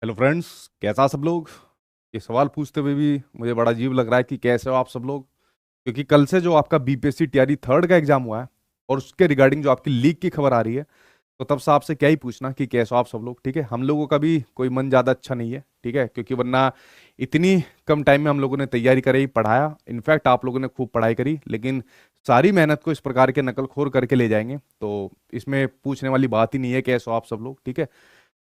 Hello friends, कैसा सब लोग। ये सवाल पूछते हुए भी मुझे बड़ा अजीब लग रहा है कि कैसे हो आप सब लोग। क्योंकि कल से जो आपका बीपीएससी टीआरई थर्ड का एग्जाम हुआ है और उसके रिगार्डिंग जो आपकी लीक की खबर आ रही है, तो तब से आपसे क्या ही पूछना कि कैसे हो आप सब लोग। ठीक है, हम लोगों का भी कोई मन ज़्यादा अच्छा नहीं है। ठीक है, क्योंकि वरना इतनी कम टाइम में हम लोगों ने तैयारी करी, पढ़ाया। इनफैक्ट आप लोगों ने खूब पढ़ाई करी, लेकिन सारी मेहनत को इस प्रकार के नकलखोर करके ले जाएंगे तो इसमें पूछने वाली बात ही नहीं है कैसे हो आप सब लोग। ठीक है,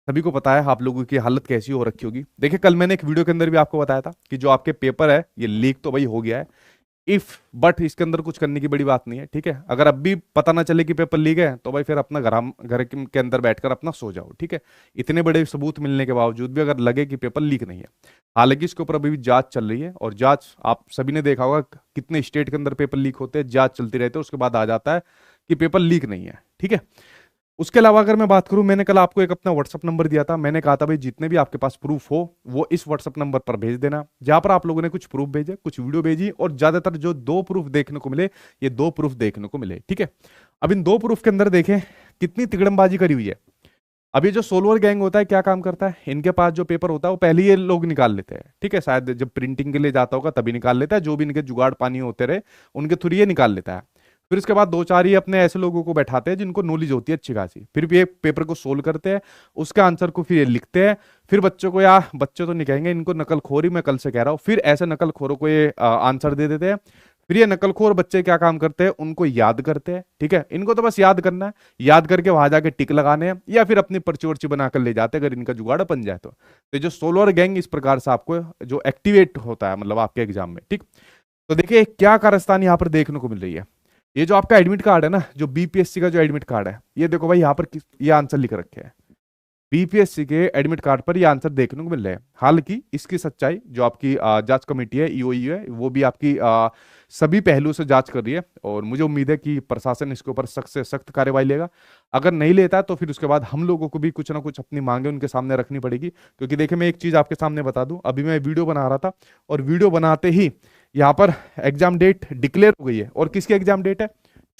सभी को पता है आप लोगों की हालत कैसी हो रखी होगी। देखिए, कल मैंने एक वीडियो के अंदर भी आपको बताया था कि जो आपके पेपर है ये लीक तो भाई हो गया है। इफ बट इसके अंदर कुछ करने की बड़ी बात नहीं है। ठीक है, अगर अब भी पता ना चले कि पेपर लीक है तो भाई फिर अपना घर के अंदर बैठकर अपना सो जाओ। ठीक है, इतने बड़े सबूत मिलने के बावजूद भी अगर लगे कि पेपर लीक नहीं है, हालांकि इसके ऊपर अभी भी जांच चल रही है। और जांच आप सभी ने देखा होगा कितने स्टेट के अंदर पेपर लीक होते हैं, जांच चलती रहती है, उसके बाद आ जाता है कि पेपर लीक नहीं है। ठीक है, उसके अलावा अगर मैं बात करूं, मैंने कल आपको एक अपना व्हाट्सअप नंबर दिया था। मैंने कहा था भाई जितने भी आपके पास प्रूफ हो वो इस व्हाट्सअप नंबर पर भेज देना। जहां पर आप लोगों ने कुछ प्रूफ भेजे, कुछ वीडियो भेजी, और ज्यादातर जो दो प्रूफ देखने को मिले, ये दो प्रूफ देखने को मिले। ठीक है, अब इन दो प्रूफ के अंदर देखें कितनी तिकड़मबाजी करी हुई है। अब ये जो सोलवर गैंग होता है क्या काम करता है, इनके पास जो पेपर होता है वो पहले ये लोग निकाल लेते हैं। ठीक है, शायद जब प्रिंटिंग के लिए जाता होगा तभी निकाल लेता है, जो भी इनके जुगाड़ पानी होते रहे उनके थ्रू ये निकाल लेता है। फिर उसके बाद दो चार ये अपने ऐसे लोगों को बैठाते हैं जिनको नॉलेज होती है अच्छी खासी, फिर भी ये पेपर को सोल्व करते हैं, उसके आंसर को फिर ये लिखते हैं। फिर बच्चों को, या बच्चे तो नहीं कहेंगे, इनको नकलखोरी मैं कल से कह रहा हूँ, फिर ऐसे नकलखोरों को ये आंसर दे देते हैं। फिर ये नकलखोर बच्चे क्या काम करते हैं, उनको याद करते हैं। ठीक है, इनको तो बस याद करना है, याद करके वहां जाके टिक लगाने हैं, या फिर अपनी पर्ची वर्ची बनाकर ले जाते हैं अगर इनका जुगाड़ बन जाए तो जो सोलर गैंग इस प्रकार से आपको जो एक्टिवेट होता है मतलब आपके एग्जाम में। ठीक, तो देखिए क्या कारस्तान यहाँ पर देखने को मिल रही है। ये जो आपका एडमिट कार्ड है ना, जो बीपीएससी का जो एडमिट कार्ड है, ये देखो भाई यहाँ पर ये आंसर लिख रखे हैं। बीपीएससी के एडमिट कार्ड पर ये आंसर देखने को मिल रहे हैं। हालांकि इसकी सच्चाई जो आपकी जांच कमेटी है, ईओई है, वो भी आपकी सभी पहलुओं से जांच कर रही है, और मुझे उम्मीद है कि प्रशासन इसके ऊपर सख्त से सख्त कार्रवाई लेगा। अगर नहीं लेता तो फिर उसके बाद हम लोगों को भी कुछ ना कुछ अपनी मांगे उनके सामने रखनी पड़ेगी। क्योंकि देखिए, मैं एक चीज आपके सामने बता दूं, अभी मैं वीडियो बना रहा था और वीडियो बनाते ही यहाँ पर एग्जाम डेट डिक्लेयर हो गई है। और किसकी एग्जाम डेट है?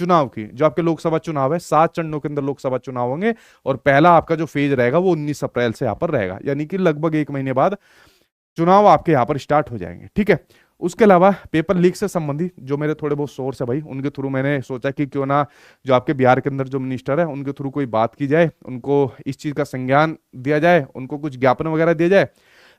चुनाव की। जो आपके लोकसभा चुनाव है, 7 चरणों के अंदर लोकसभा चुनाव होंगे, और पहला आपका जो फेज रहेगा वो 19 अप्रैल से यहाँ पर रहेगा, यानी कि लगभग 1 महीने बाद चुनाव आपके यहाँ पर स्टार्ट हो जाएंगे। ठीक है, उसके अलावा पेपर लीक से संबंधित जो मेरे थोड़े बहुत सोर्स है भाई, उनके थ्रू मैंने सोचा कि क्यों ना जो आपके बिहार के अंदर जो मिनिस्टर है उनके थ्रू कोई बात की जाए, उनको इस चीज का संज्ञान दिया जाए, उनको कुछ ज्ञापन वगैरह दिया जाए।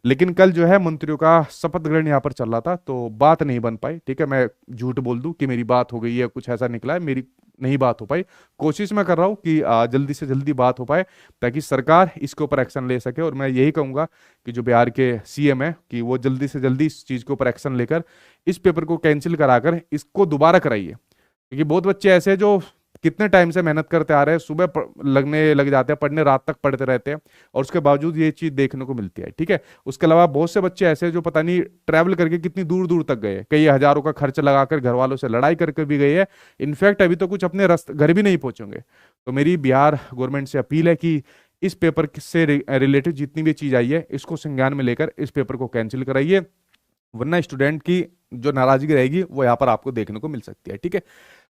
लेकिन कल जो है मंत्रियों का शपथ ग्रहण यहाँ पर चल रहा था तो बात नहीं बन पाई। ठीक है, मैं झूठ बोल दूं कि मेरी बात हो गई है, कुछ ऐसा निकला है, मेरी नहीं बात हो पाई। कोशिश मैं कर रहा हूँ कि जल्दी से जल्दी बात हो पाए, ताकि सरकार इसके ऊपर एक्शन ले सके। और मैं यही कहूंगा कि जो बिहार के सीएम है कि वो जल्दी से जल्दी इस चीज के ऊपर एक्शन लेकर इस पेपर को कैंसिल कराकर इसको दोबारा कराइए। क्योंकि बहुत बच्चे ऐसे हैं जो कितने टाइम से मेहनत करते आ रहे हैं, सुबह लगने लग जाते हैं पढ़ने, रात तक पढ़ते रहते हैं, और उसके बावजूद ये चीज देखने को मिलती है। ठीक है, उसके अलावा बहुत से बच्चे ऐसे हैं जो पता नहीं ट्रैवल करके कितनी दूर दूर तक गए, कई हजारों का खर्च लगाकर घर वालों से लड़ाई करके भी गए हैं। इनफैक्ट अभी तो कुछ अपने घर भी नहीं पहुंचेंगे। तो मेरी बिहार गवर्नमेंट से अपील है कि इस पेपर से रिलेटेड जितनी भी चीज आई है इसको संज्ञान में लेकर इस पेपर को कैंसिल कराइए, वरना स्टूडेंट की जो नाराजगी रहेगी वो यहाँ पर आपको देखने को मिल सकती है। ठीक है,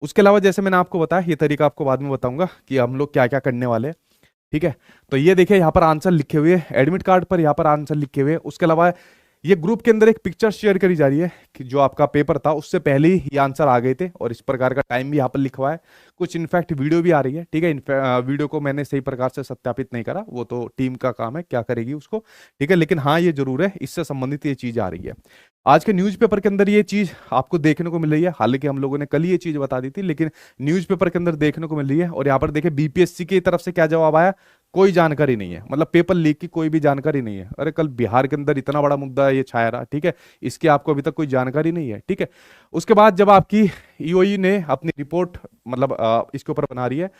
उसके अलावा जैसे मैंने आपको बताया, ये तरीका आपको बाद में बताऊंगा कि हम लोग क्या क्या करने वाले हैं। ठीक है, तो ये देखिए यहाँ पर आंसर लिखे हुए एडमिट कार्ड पर, यहाँ पर आंसर लिखे हुए। उसके अलावा ये ग्रुप के अंदर एक पिक्चर शेयर करी जा रही है कि जो आपका पेपर था उससे पहले ही ये आंसर आ गए थे, और इस प्रकार का टाइम भी यहाँ पर लिखा हुआ है। कुछ इनफैक्ट वीडियो भी आ रही है। ठीक है, वीडियो को मैंने सही प्रकार से सत्यापित नहीं करा, वो तो टीम का काम है, क्या करेगी उसको। ठीक है, लेकिन हाँ ये जरूर है, इससे संबंधित ये चीज आ रही है। आज के न्यूज़पेपर के अंदर ये चीज आपको देखने को मिल रही है। हालांकि हम लोगों ने कल ही ये चीज बता दी थी, लेकिन न्यूज़पेपर के अंदर देखने को मिल रही है। और यहाँ पर देखिए बीपीएससी की तरफ से क्या जवाब आया, कोई जानकारी नहीं है, मतलब पेपर लीक की कोई भी जानकारी नहीं है। अरे कल बिहार के अंदर इतना बड़ा मुद्दा ये छाया रहा, ठीक है, इसकी आपको अभी तक कोई जानकारी नहीं है। ठीक है, उसके बाद जब आपकी ईओई ने अपनी रिपोर्ट मतलब इसके ऊपर बना रही है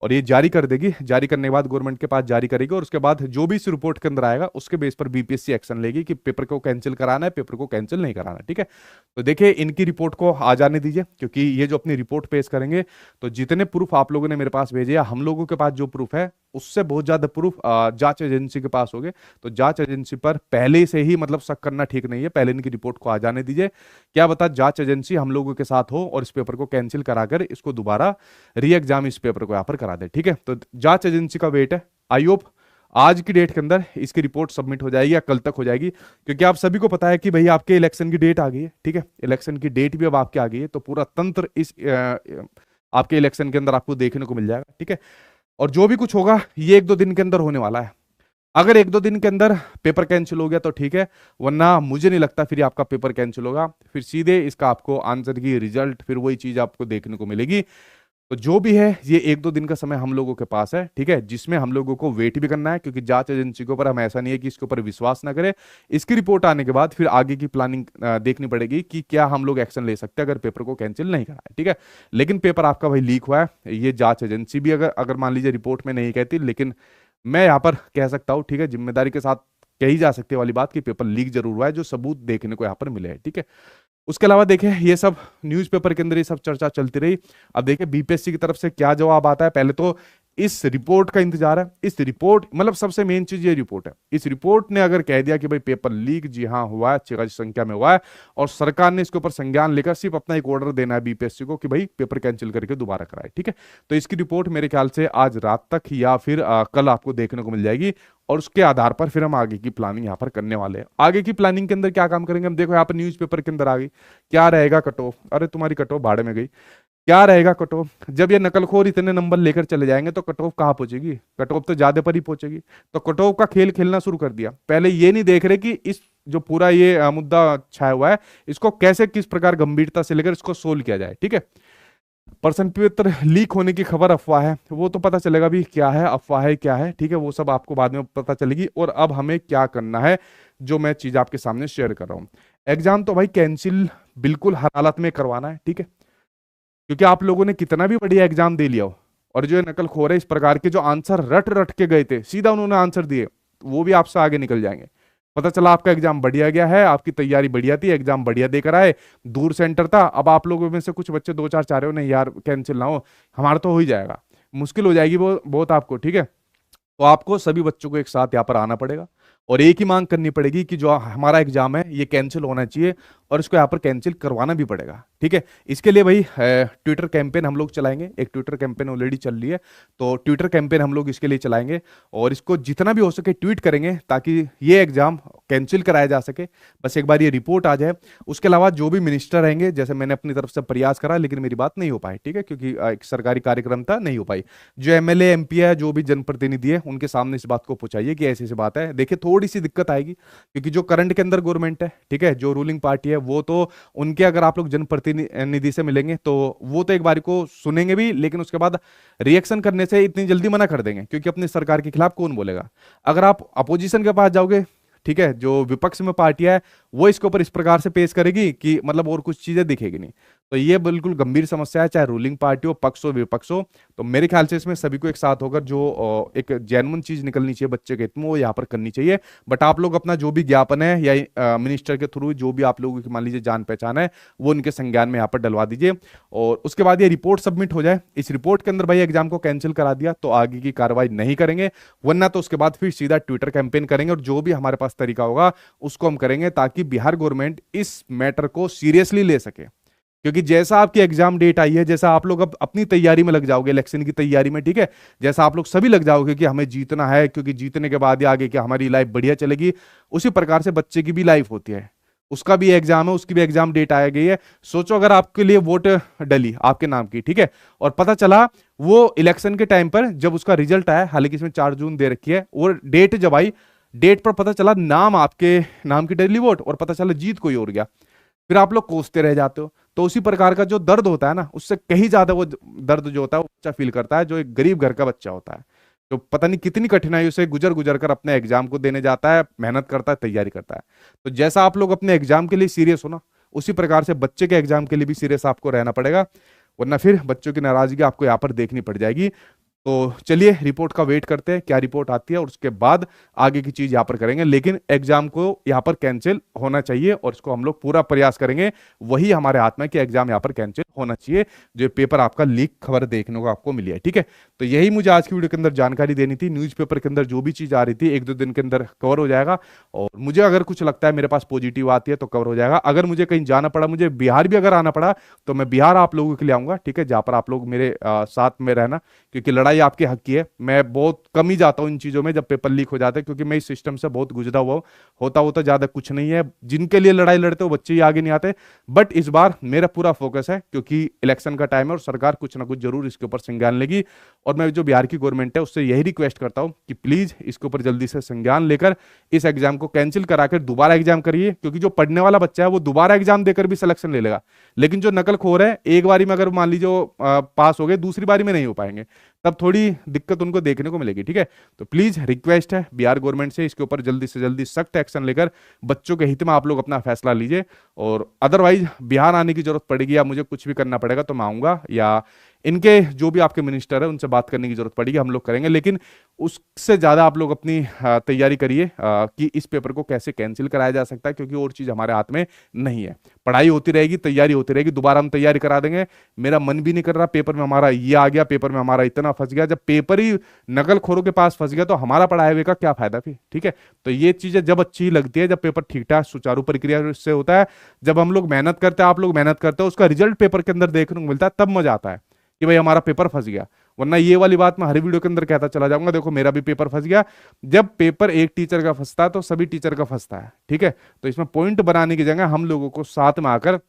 और ये जारी कर देगी, जारी करने के बाद गवर्नमेंट के पास जारी करेगी, और उसके बाद जो भी इस रिपोर्ट के अंदर आएगा उसके बेस पर बीपीएससी एक्शन लेगी कि पेपर को कैंसिल कराना है, पेपर को कैंसिल नहीं कराना। ठीक है, तो देखिए इनकी रिपोर्ट को आ जाने दीजिए, क्योंकि ये जो अपनी रिपोर्ट पेश करेंगे तो जितने प्रूफ आप लोगों ने मेरे पास भेजे या हम लोगों के पास जो प्रूफ है उससे बहुत ज्यादा प्रूफ जांच एजेंसी के पास हो गए। तो जांच एजेंसी पर पहले से ही मतलब शक करना ठीक नहीं है, पहले इनकी रिपोर्ट को आ जाने दीजिए। क्या बता जांच एजेंसी हम लोगों के साथ हो और इस पेपर को कैंसिल कराकर इसको दोबारा री एग्जाम इस पेपर को यहाँ पर करा दे। ठीक है, तो जांच एजेंसी का वेट है। आई होप आज की डेट के अंदर इसकी रिपोर्ट सबमिट हो जाएगी या कल तक हो जाएगी, क्योंकि आप सभी को पता है कि भाई आपके इलेक्शन की डेट आ गई है। ठीक है, इलेक्शन की डेट भी अब आपके आ गई है, तो पूरा तंत्र इस आपके इलेक्शन के अंदर आपको देखने को मिल जाएगा। ठीक है, और जो भी कुछ होगा ये 1-2 दिन के अंदर होने वाला है। अगर 1-2 दिन के अंदर पेपर कैंसिल हो गया तो ठीक है, वरना मुझे नहीं लगता फिर आपका पेपर कैंसिल होगा। फिर सीधे इसका आपको आंसर की रिजल्ट फिर वही चीज आपको देखने को मिलेगी। तो जो भी है ये 1-2 दिन का समय हम लोगों के पास है। ठीक है, जिसमें हम लोगों को वेट भी करना है, क्योंकि जांच एजेंसी के ऊपर हम ऐसा नहीं है कि इसके ऊपर विश्वास ना करें। इसकी रिपोर्ट आने के बाद फिर आगे की प्लानिंग देखनी पड़ेगी कि क्या हम लोग एक्शन ले सकते हैं अगर पेपर को कैंसिल नहीं करा है। ठीक है, लेकिन पेपर आपका भाई लीक हुआ है, ये जांच एजेंसी भी अगर अगर मान लीजिए रिपोर्ट में नहीं कहती, लेकिन मैं यहाँ पर कह सकता हूँ, ठीक है, जिम्मेदारी के साथ कही जा सकती वाली बात कि पेपर लीक जरूर हुआ है, जो सबूत देखने को यहाँ पर मिले हैं। ठीक है, उसके अलावा देखें ये सब न्यूज़पेपर के अंदर ये सब चर्चा चलती रही। अब देखें बीपीएससी की तरफ से क्या जवाब आता है। पहले तो इस रिपोर्ट का इंतजार है। इस रिपोर्ट मतलब सबसे मेन चीज ये रिपोर्ट है। इस रिपोर्ट ने अगर कह दिया कि भाई पेपर लीक जी हाँ हुआ है, अच्छी खासी संख्या में हुआ है, और सरकार ने इसके ऊपर संज्ञान लेकर सिर्फ अपना एक ऑर्डर देना है बीपीएससी को कि भाई पेपर कैंसिल करके दोबारा कराए। ठीक है, तो इसकी रिपोर्ट मेरे ख्याल से आज रात तक या फिर कल आपको देखने को मिल जाएगी, और उसके आधार पर फिर हम आगे की प्लानिंग यहाँ पर करने वाले हैं। आगे की प्लानिंग के अंदर क्या काम करेंगे हम, देखो यहाँ पर न्यूज़पेपर के अंदर आ गई क्या रहेगा कट ऑफ। अरे तुम्हारी कट ऑफ भाड़े में गई। क्या रहेगा कट ऑफ, जब ये नकलखोर इतने नंबर लेकर चले जाएंगे तो कट ऑफ कहाँ पहुंचेगी, कट ऑफ तो ज्यादा पर ही पहुंचेगी। तो कट ऑफ का खेल खेलना शुरू कर दिया। पहले ये नहीं देख रहे कि इस जो पूरा ये मुद्दा छाया हुआ है इसको कैसे किस प्रकार गंभीरता से लेकर इसको सोल्व किया जाए। ठीक है, प्रश्न पत्र लीक होने की खबर अफवाह है, वो तो पता चलेगा भी क्या है अफवाह है क्या है। ठीक है, वो सब आपको बाद में पता चलेगी। और अब हमें क्या करना है, जो मैं चीज आपके सामने शेयर कर रहा हूं। एग्जाम तो भाई कैंसिल बिल्कुल हर हालत में करवाना है। ठीक है, क्योंकि आप लोगों ने कितना भी बढ़िया एग्जाम दे लिया हो, और जो नकलखोर है इस प्रकार के जो आंसर रट रट के गए थे सीधा उन्होंने आंसर दिए, वो भी आपसे आगे निकल जाएंगे। पता चला आपका एग्जाम बढ़िया गया है, आपकी तैयारी बढ़िया थी, एग्जाम बढ़िया देकर आए, दूर सेंटर था। अब आप लोगों में से कुछ बच्चे 2-4 चाह रहे हो नहीं यार कैंसिल ना हो, हमारा तो हो ही जाएगा, मुश्किल हो जाएगी वो बहुत आपको। ठीक है, तो आपको सभी बच्चों को एक साथ यहाँ पर आना पड़ेगा और एक ही मांग करनी पड़ेगी कि जो हमारा एग्जाम है ये कैंसिल होना चाहिए, और इसको यहाँ पर कैंसिल करवाना भी पड़ेगा। ठीक है, इसके लिए भाई ट्विटर कैंपेन हम लोग चलाएंगे। एक ट्विटर कैंपेन ऑलरेडी चल रही है, तो ट्विटर कैंपेन हम लोग इसके लिए चलाएंगे, और इसको जितना भी हो सके ट्वीट करेंगे ताकि ये एग्जाम कैंसिल कराया जा सके। बस एक बार ये रिपोर्ट आ जाए। उसके अलावा जो भी मिनिस्टर रहेंगे, जैसे मैंने अपनी तरफ से प्रयास करा लेकिन मेरी बात नहीं हो पाई। ठीक है, क्योंकि एक सरकारी कार्यक्रम था, नहीं हो पाई। जो एमएलए एमपी है, जो भी जनप्रतिनिधि है, उनके सामने इस बात को पहुंचाइए कि ऐसी ऐसी बात है। देखिए थोड़ी सी दिक्कत आएगी, क्योंकि जो करंट के अंदर गवर्नमेंट है, ठीक है, जो रूलिंग पार्टी है, वो तो उनके अगर आप लोग जनप्रतिनिधि से मिलेंगे तो वो तो एक बारी को सुनेंगे भी, लेकिन उसके बाद रिएक्शन करने से इतनी जल्दी मना कर देंगे, क्योंकि अपनी सरकार के खिलाफ कौन बोलेगा। अगर आप अपोजिशन के पास जाओगे, ठीक है, जो विपक्ष में पार्टियां है, वो इसके ऊपर इस प्रकार से पेश करेगी कि मतलब और कुछ चीजें दिखेगी नहीं। तो ये बिल्कुल गंभीर समस्या है, चाहे रूलिंग पार्टी हो, पक्ष हो, विपक्ष हो। तो मेरे ख्याल से इसमें सभी को एक साथ होकर जो एक जेन्युइन चीज निकलनी चाहिए बच्चे के हित में, वो यहाँ पर करनी चाहिए। बट आप लोग अपना जो भी ज्ञापन है या मिनिस्टर के थ्रू जो भी आप लोगों की मान लीजिए जान पहचान है, वो उनके संज्ञान में यहाँ पर डलवा दीजिए। और उसके बाद ये रिपोर्ट सबमिट हो जाए। इस रिपोर्ट के अंदर भाई एग्जाम को कैंसिल करा दिया तो आगे की कार्रवाई नहीं करेंगे, वरना तो उसके बाद फिर सीधा ट्विटर कैंपेन करेंगे, और जो भी हमारे पास तरीका होगा उसको हम करेंगे, ताकि बिहार गवर्नमेंट इस मैटर को सीरियसली ले सके। क्योंकि जैसा आपकी एग्जाम डेट आई है, जैसा आप लोग अब अपनी तैयारी में लग जाओगे, इलेक्शन की तैयारी में, ठीक है, जैसा आप लोग सभी लग जाओगे कि हमें जीतना है, क्योंकि जीतने के बाद ही आगे कि हमारी लाइफ बढ़िया चलेगी, उसी प्रकार से बच्चे की भी लाइफ होती है, उसका भी एग्जाम है, उसकी भी एग्जाम डेट आ गई है। सोचो अगर आपके लिए वोट डली आपके नाम की, ठीक है, और पता चला वो इलेक्शन के टाइम पर जब उसका रिजल्ट आया, हालांकि इसमें 4 जून दे रखी है, और डेट जब आई, डेट पर पता चला नाम आपके नाम की डली वोट, और पता चला जीत कोई और गया, फिर आप लोग कोसते रह जाते हो। तो उसी प्रकार का जो दर्द होता है ना, उससे कहीं ज्यादा वो दर्द जो होता है वो बच्चा फील करता है, जो एक गरीब घर का बच्चा होता है, जो पता नहीं कितनी कठिनाइयों से गुजर गुजर कर अपने एग्जाम को देने जाता है, मेहनत करता है, तैयारी करता है। तो जैसा आप लोग अपने एग्जाम के लिए सीरियस हो ना, उसी प्रकार से बच्चे के एग्जाम के लिए भी सीरियस आपको रहना पड़ेगा, वरना फिर बच्चों की नाराजगी आपको यहाँ पर देखनी पड़ जाएगी। तो चलिए रिपोर्ट का वेट करते हैं, क्या रिपोर्ट आती है, और उसके बाद आगे की चीज यहाँ पर करेंगे। लेकिन एग्जाम को यहाँ पर कैंसिल होना चाहिए, और इसको हम लोग पूरा प्रयास करेंगे, वही हमारे हाथ में कि एग्जाम यहाँ पर कैंसिल होना चाहिए जो पेपर आपका लीक खबर देखने को आपको मिली है। ठीक है, तो यही मुझे आज की वीडियो के अंदर जानकारी देनी थी। न्यूज़पेपर के अंदर जो भी चीज आ रही थी 1-2 दिन के अंदर कवर हो जाएगा, और मुझे अगर कुछ लगता है मेरे पास पॉजिटिव आती है तो कवर हो जाएगा। अगर मुझे कहीं जाना पड़ा, मुझे बिहार भी अगर आना पड़ा, तो मैं बिहार आप लोगों के लिए आऊंगा। ठीक है, जहां पर आप लोग मेरे साथ में रहना, क्योंकि लड़ाई आपके हक की है। मैं बहुत कम ही जाता हूँ इन चीजों में जब पेपर लीक हो जाते हैं, क्योंकि मैं इस सिस्टम से बहुत गुजरा हुआ हूँ। होता होता ज्यादा कुछ नहीं है, जिनके लिए लड़ाई लड़ते हो बच्चे ही आगे नहीं आते। बट इस बार मेरा पूरा फोकस है, क्योंकि इलेक्शन का टाइम है और सरकार कुछ ना कुछ जरूर इसके ऊपर संज्ञान लेगी। और मैं जो बिहार की गवर्नमेंट है उससे यही रिक्वेस्ट करता हूं कि प्लीज इसके ऊपर जल्दी से संज्ञान लेकर इस एग्जाम को कैंसिल कराकर दोबारा एग्जाम करिए, क्योंकि जो पढ़ने वाला बच्चा है वो दोबारा एग्जाम देकर भी सिलेक्शन ले लेगा। लेकिन जो नकलखोर है, एक बारी में अगर मान लीजिए पास हो गए, दूसरी बारी में नहीं हो पाएंगे, तब थोड़ी दिक्कत उनको देखने को मिलेगी। ठीक है, तो प्लीज रिक्वेस्ट है बिहार गवर्नमेंट से, इसके ऊपर जल्दी से जल्दी सख्त एक्शन लेकर बच्चों के हित में आप लोग अपना फैसला लीजिए। और अदरवाइज बिहार आने की जरूरत पड़ेगी या मुझे कुछ भी करना पड़ेगा तो मैं आऊंगा, या इनके जो भी आपके मिनिस्टर है उनसे बात करने की जरूरत पड़ेगी, हम लोग करेंगे। लेकिन उससे ज्यादा आप लोग अपनी तैयारी करिए कि इस पेपर को कैसे कैंसिल कराया जा सकता है, क्योंकि और चीज हमारे हाथ में नहीं है। पढ़ाई होती रहेगी, तैयारी होती रहेगी, दोबारा हम तैयारी करा देंगे। मेरा मन भी नहीं कर रहा पेपर में हमारा ये आ गया, पेपर में हमारा इतना फंस गया। जब पेपर ही नकलखोरों के पास फंस गया तो हमारा पढ़ाए हुए का क्या फायदा फिर। ठीक है, तो ये चीजें जब अच्छी लगती है, जब पेपर ठीक ठाक सुचारू प्रक्रिया से होता है, जब हम लोग मेहनत करते हैं, आप लोग मेहनत करते हो, उसका रिजल्ट पेपर के अंदर देखने को मिलता है, तब मजा आता है कि भाई हमारा पेपर फंस गया। वरना ये वाली बात मैं हर वीडियो के अंदर कहता चला जाऊंगा, देखो मेरा भी पेपर फंस गया। जब पेपर एक टीचर का फंसता है तो सभी टीचर का फंसता है। ठीक है, तो इसमें पॉइंट बनाने की जगह हम लोगों को साथ में आकर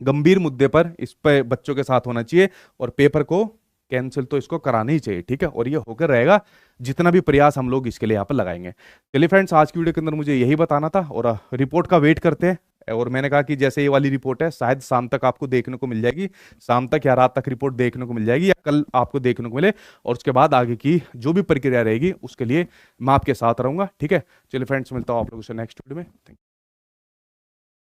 गंभीर मुद्दे पर इस पे बच्चों के साथ होना चाहिए, और पेपर को कैंसिल तो इसको कराना ही चाहिए। ठीक है, और ये होकर रहेगा जितना भी प्रयास हम लोग इसके लिए यहाँ पर लगाएंगे। चलिए फ्रेंड्स, आज की वीडियो के अंदर मुझे यही बताना था, और रिपोर्ट का वेट करते हैं। और मैंने कहा कि जैसे ये वाली रिपोर्ट है शायद शाम तक आपको देखने को मिल जाएगी, शाम तक या रात तक रिपोर्ट देखने को मिल जाएगी, या कल आपको देखने को मिले। और उसके बाद आगे की जो भी प्रक्रिया रहेगी उसके लिए मैं आपके साथ रहूंगा। ठीक है, चलिए फ्रेंड्स, मिलता हूँ आप लोगों से नेक्स्ट वीडियो में।